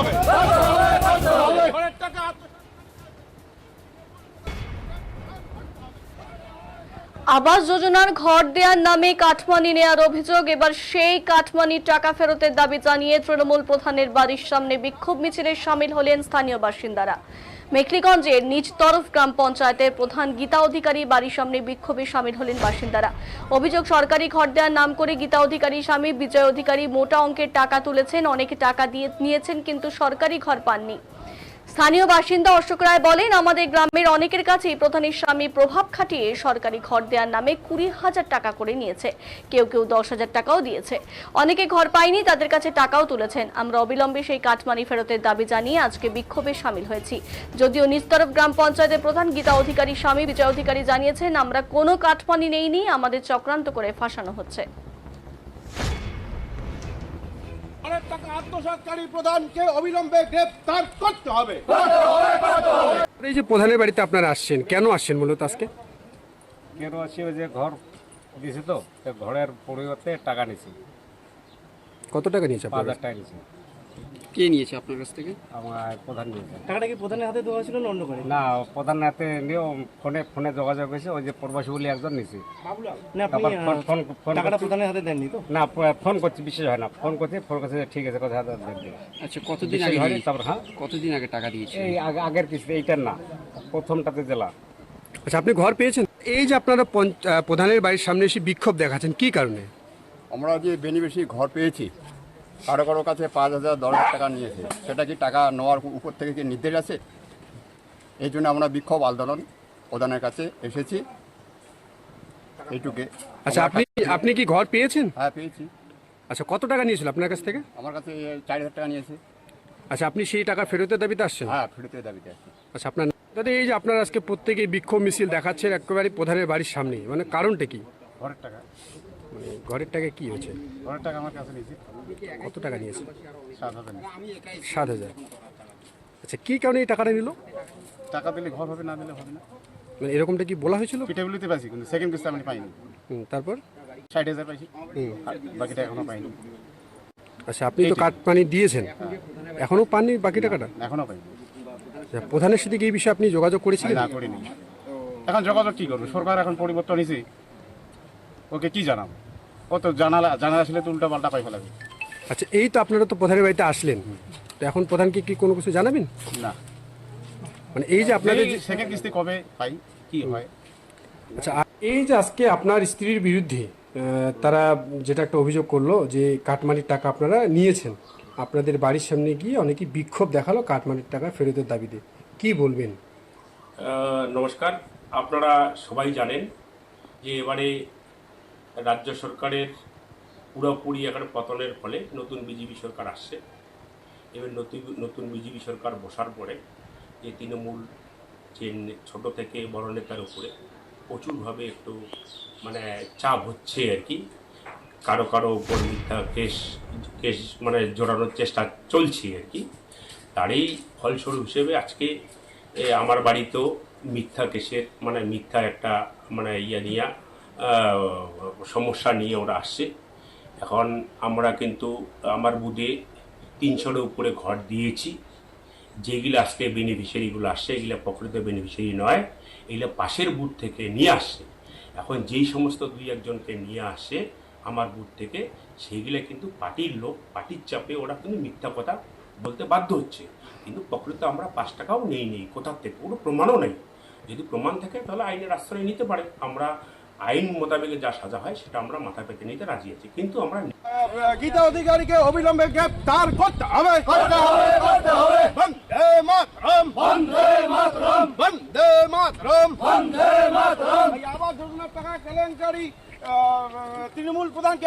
হবে। আবাস যোজনার ঘর দেওয়ার নামে কাটমানি নেওয়ার অভিযোগ, এবার সেই কাটমানির টাকা ফেরতের দাবি জানিয়ে তৃণমূল প্রধানের বাড়ির সামনে বিক্ষোভ মিছিলে সামিল হলেন স্থানীয় বাসিন্দারা। মেখলিগঞ্জের নিচতরফ গ্রাম পঞ্চায়েতের প্রধান গীতা অধিকারী বাড়ির সামনে বিক্ষোভে সামিল হলেন বাসিন্দারা। অভিযোগ, সরকারি ঘর দেওয়ার নাম করে গীতা অধিকারী স্বামী বিজয় অধিকারী মোটা অঙ্কের টাকা তুলেছেন, অনেকে টাকা দিয়ে নিয়েছেন কিন্তু সরকারি ঘর পাননি। স্থানীয় বাসিন্দা অশোক রায় বলেন, আমাদের গ্রামের অনেকের কাছেই প্রধানের স্বামী প্রভাব খাটিয়ে সরকারি ঘর দেওয়ার নামে 20,000 টাকা করে নিয়েছে, কেউ কেউ 10,000 টাকাও দিয়েছে, অনেকে ঘর পায়নি, তাদের কাছে টাকাও তুলেছেন। আমরা অবিলম্বে সেই কাটমানি ফেরতের দাবি জানিয়ে আজকে বিক্ষোভে সামিল হয়েছি। যদিও নিচতরফ গ্রাম পঞ্চায়েতের প্রধান গীতা অধিকারী স্বামী বিজয় অধিকারী জানিয়েছেন, আমরা কোনো কাটমানি নেইনি, আমাদের চক্রান্ত করে ফাঁসানো হচ্ছে। টাকা আত্মসাৎকারী প্রধানকে অবিলম্বে গ্রেফতার করতে হবে। এই যে প্রধানের বাড়িতে আপনারা আসছেন, কেন আসছেন মূলত আজকে? কেন আসছি, ওই যে ঘর দিয়েছে তো ঘরের পরিবর্তে টাকা নিয়েছি। কত টাকা নিয়েছে আপনারা? 5,000 টাকা নিয়েছি। কে নিয়েছে আপনার কাছ থেকে? আমার প্রধান নিয়েছে। টাকাটা কি প্রধানের হাতে দেওয়া ছিল না অন্য করে? না, প্রধান হাতে নিয়েও ফোনে যোগাযোগ হয়েছে, ওই যে প্রবাসী বলে একজন নিয়েছে। না, আপনি টাকাটা প্রধানের হাতে দেননি তো? না, ফোন করছি, বিশেষ হয় না, ফোন করছে ঠিক আছে, কথা হাতে দেন। আচ্ছা, কতদিন আগে হয়নি, তারপর হ্যাঁ কতদিন আগে টাকা দিয়েছে? এই আগের কিস্তি, এইটার না, প্রথমটাতে জেলা। আচ্ছা, আপনি ঘর পেয়েছেন? এই যে আপনারা প্রধানের বাড়ির সামনে এসে বিক্ষোভ দেখাচ্ছেন, কি কারণে? আমরা যে বেনিফিশিয়ারি ঘর পেয়েছি, কারো কারো কাছে 5,000 10,000 টাকা নিয়েছে, সেটা কি টাকা নেওয়ার উপর থেকে কি নির্দেশ আছে? এই জন্য আমরা বিক্ষোভ আন্দোলন প্রধানের কাছে এসেছি, এইটুকে। আচ্ছা, আপনি কি ঘর পেয়েছেন? হ্যাঁ, পেয়েছি। আচ্ছা, কত টাকা নিয়েছিল আপনার কাছ থেকে? আমার কাছে 4,000 টাকা নিয়েছে। আচ্ছা, আপনি সেই টাকা ফেরতের দাবিতে আসছেন? হ্যাঁ, ফেরতের দাবিতে আছে। আচ্ছা, আপনার দাদা, এই যে আপনারা আজকে প্রত্যেকে বিক্ষোভ মিছিল দেখাচ্ছেন একেবারে প্রধানের বাড়ির সামনে, মানে কারণটা কি? ঘরের টাকা, মানে ঘরের টাকা কি হয়েছে? ঘরের টাকা আমার কাছে নিয়েছি। কত টাকা নিয়েছে? 7,000 7,000। আচ্ছা, কি কারণে এই টাকাটা নিল? টাকা দিলে ঘর হবে, না দিলে হবে না। মানে এরকমটা কি বলা হয়েছিল? পিঠাগুলিতে পাইছি, কিন্তু সেকেন্ড কিস্তি আমি পাইনি। তারপর 60,000 পাইছি, আর বাকিটা এখনো পাইনি। আচ্ছা, আপনি তো কাটমানি দিয়েছেন, এখনো পাননি বাকি টাকাটা? এখনো পাইনি। আচ্ছা, প্রধানের সাথে কি এই বিষয়ে আপনি যোগাযোগ করেছিলেন? না, করিনি। এখন যোগাযোগ কি করবো, সরকার এখন পরিবর্তন হয়েছে, ওকে কি জানাবো? ও তো জানা আসলে তো উল্টা পাল্টা পাই ফেলাবে। আচ্ছা, এই তো আপনারা তো প্রধানের বাড়িতে আসলেন, তো এখন প্রধানকে কি কোনো কিছু জানাবেন? না, মানে এই যে আপনাদের সেকেন্ড কিস্তি কবে পাই, কি হয়? আচ্ছা, এই যে আজকে আপনার স্ত্রীর বিরুদ্ধে তারা যেটা একটা অভিযোগ করলো যে কাটমানির টাকা আপনারা নিয়েছেন, আপনাদের বাড়ির সামনে গিয়ে অনেকে বিক্ষোভ দেখালো কাটমানির টাকা ফেরতের দাবিতে, কি বলবেন? নমস্কার। আপনারা সবাই জানেন যে এবারে রাজ্য সরকারের পুরোপুরি এখানে পতনের ফলে নতুন বিজেপি সরকার আসছে। এবার নতুন বিজেপি সরকার বসার পরে যে তৃণমূল যে ছোট থেকে বড় নেতার উপরে প্রচুরভাবে একটু মানে চাপ হচ্ছে আর কি, কারো উপর মিথ্যা কেস মানে জোড়ানোর চেষ্টা চলছে আর কি। তারই ফলস্বরূপ হিসেবে আজকে আমার বাড়িতেও মিথ্যা কেসের মানে মিথ্যা একটা মানে নিয়ে সমস্যা নিয়ে ওরা আসছে। এখন আমরা কিন্তু আমার বুথে 300-এর উপরে ঘর দিয়েছি, যেগুলো আজকে বেনিফিশিয়ারিগুলো আসছে এগুলো প্রকৃত বেনিফিশিয়ারি নয়, এগুলো পাশের বুথ থেকে নিয়ে আসছে। এখন যেই সমস্ত 2-1জনকে নিয়ে আসে আমার বুথ থেকে, সেইগুলো কিন্তু পার্টির লোক, পার্টির চাপে ওরা কিন্তু মিথ্যা কথা বলতে বাধ্য হচ্ছে, কিন্তু প্রকৃত আমরা 5 টাকাও নেই কোথার থেকে, কোনো প্রমাণও নেই। যদি প্রমাণ থাকে তাহলে আইনের আশ্রয় নিতে পারে, আমরা আইন মোতাবেক যা সাজা হয় সেটা আমরা মাথা পেতে নিতে রাজি আছি, কিন্তু আমরা গীতা অধিকারীকে অবিলম্বে গ্রেফতার করতে হবে। বন্দে মাতরম।